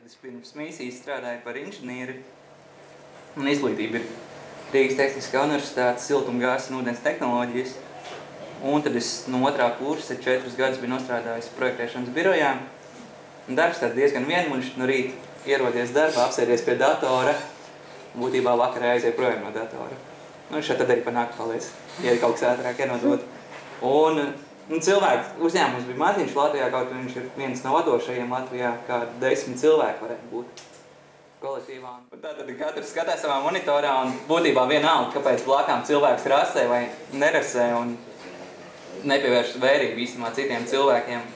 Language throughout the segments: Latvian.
Es pirms misijas strādāju par inženieri, un izglītība ir Rīgas Tehniskā universitātes siltumgāzes un ūdens tehnoloģijas. Un tad es no otrā kursa 4 gadus biju nostrādājis projektēšanas birojā. Un darbs tāds diezgan vienmuļš, no rīta ierodies darbā, apsēdies pie datora, būtībā vakarā aiziet projām no datora. Nu, šeit tad arī pa nakti paliec, ja ir kaut kas ātrāk ienodot. Un cilvēki, uzņēmums bija maziņš Latvijā, kaut viņš ir viens no vadošajiem Latvijā, kā 10 cilvēki varētu būt kolektīvā. Tātad katrs skatās savā monitorā un būtībā vienalga, kāpēc blakām cilvēks rasē vai nerasē un nepievērš vērību īstenībā citiem cilvēkiem.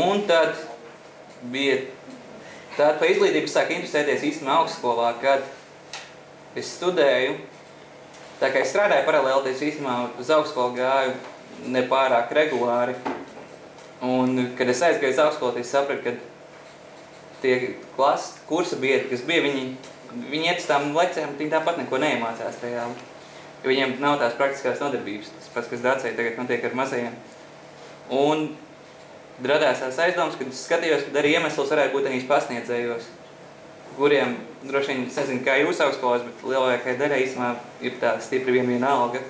Un tad bija tāda pa izglītību sāk interesēties īstenībā augstskolā, kad es studēju. Tā kā es strādāju paralēli, es īstenībā uz augstskolu gāju nepārāk regulāri. Un, kad es aizgāju uz augstskolu, es sapratu, ka tie kursa biedri, kas bija, viņi iet uz tām lekcijām, viņi tāpat neko neiemācās reāli. Jo viņiem nav tās praktiskās nodarbības, tas pats, kas Dacei tagad notiek ar mazajiem. Un radās tās aizdomas, kad es skatījos, kad arī iemesls varētu būt arī pasniedzējos, kuriem, droši vien, es nezinu, kā jūs augstskolās, bet lielākajai daļai īstenībā ir tā stipri viena alga.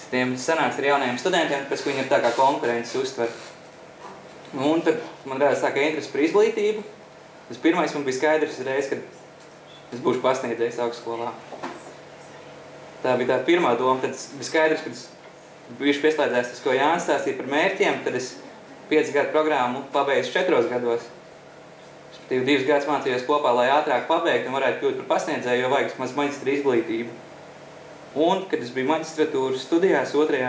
Tiem sanāks ar jaunajiem studentiem, pēc ka viņi ir tā kā konkurences uztver. Un tad man radās tā kā interesi par izglītību. Tas pirmais man bija skaidrs reiz, kad es būšu pasniedzējis augstskolā. Tā bija tā pirmā doma, tad bija skaidrs, kad es bijuši pieslēdzējis tas, ko Jānis stāstīja par mērķiem, tad es 5 gadu programmu pabeidzu 4 gados. Es 2 gadus mācījos kopā, lai ātrāk pabeigtu un varētu kļūt par pasniedzēju, jo vajag vismaz maģistra izglītību. Un, kad es biju maģistratūras studijās 2.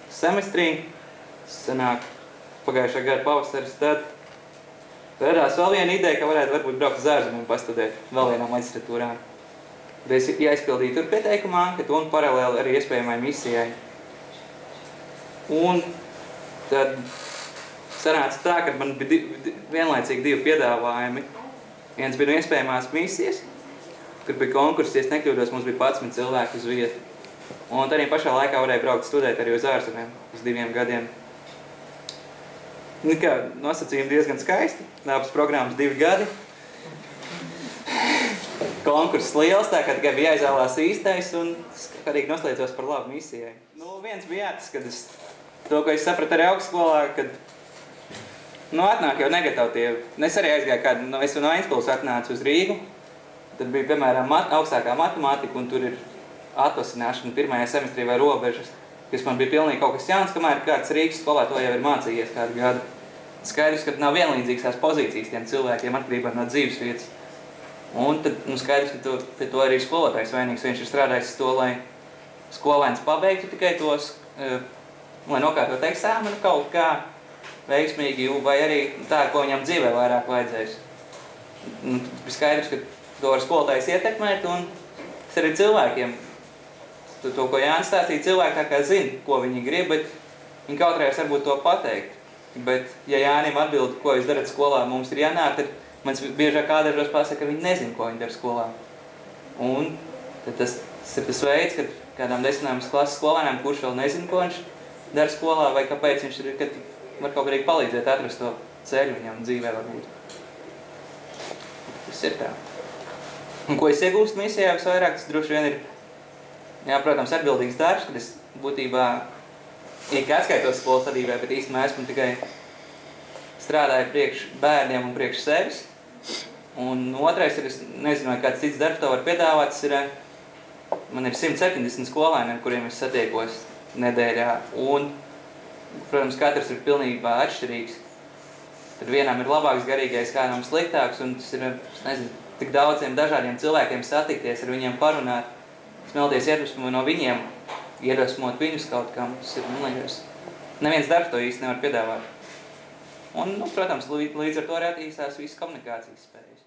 semestrī, sanāk pagājušā gada pavasaris, tad radās vēl viena ideja, ka varētu varbūt braukt uz ārzemēm pastudēt vēl vienā maģistratūrā. Tad es jāizpildīju tur pieteikuma anketu un paralēli arī iespējamai misijai. Un tad sanāca tā, ka man bija vienlaicīgi 2 piedāvājumi. Viens bija no iespējamās misijas, kur bija konkurss, ja es nekļūdos, mums bija 11 cilvēki uz vietu. Un arī pašā laikā varēja braukt studēt arī uz ārzemēm, uz 2 gadiem. Nu kā, nosacījumi diezgan skaisti, abas programmas 2 gadi. Konkurss liels, tā kā tikai bija jāizvēlās īstais un arī noslēdzos par labu misijai. Nu, viens bija tas, kad to, ko es sapratu arī augstskolā, kad atnāk jau negatavotie. Es arī aizgāju kādu, es no Aintspils atnācu uz Rīgu. Tad bija, piemēram, augstākā matemātika, un tur ir atvasināšana 1. semestrī vai robežas, kas man bija pilnīgi kaut kas jauns, kamēr kāds Rīgas skolā to jau ir mācījies kādu gadu. Skaidrs, ka nav vienlīdzīgas tās pozīcijas tiem cilvēkiem atkarībā no dzīves vietas. Un tad skaidrs, ka to arī skolotājs vainīgs. Viņš ir strādājis to, lai skolēns pabeigtu tikai tos, lai nokārtot eksāmenu kaut kā veiksmīgi, vai arī tā, ko viņam dzīvē vairāk vajadzēs. Skaidrs, ka to var skolotājs ietekmēt, un tas arī cilvēkiem. To, ko Jānis stāstīja, cilvēki tā kā zina, ko viņi grib, bet viņi kautreiz varbūt to pateikt. Bet, ja Jānim atbild, ko jūs darat skolā, mums ir jānāk, tad man biežāk kādreiz pasaka, ka viņi nezina, ko viņi dara skolā. Un tad tas ir tas veids, kad kādām 10. klases skolēnām, kurš vēl nezina, ko viņš dara skolā, vai kāpēc viņš ir, kad var kaut kādīgi palīdzēt atrast to ceļu viņam dzīvē varbūt. Tas ir tā. Un ko es iegūstu misijā visvairāk, tas droši vien ir, protams, atbildīgs darbs, kad es būtībā atskaitos skolas vadībai, bet īstenībā esmu tikai strādāju priekš bērniem un priekš sevis. Un otrais ir, es nezinu, vai kāds cits darbs to var piedāvāt, man ir 170 skolēni, ar kuriem es satiekos nedēļā. Un, protams, katrs ir pilnībā atšķirīgs. Tad vienam ir labāks garīgais, kādam sliktāks, un tas ir, es nezinu, tik daudziem dažādiem cilvēkiem satikties, ar viņiem parunāt, smelties iedvesmu no viņiem, iedvesmot viņus kaut kam. Tas ir, man liekas, neviens darbs to īsti nevar piedāvāt. Un, protams, līdz ar to arī attīstās visas komunikācijas spējas.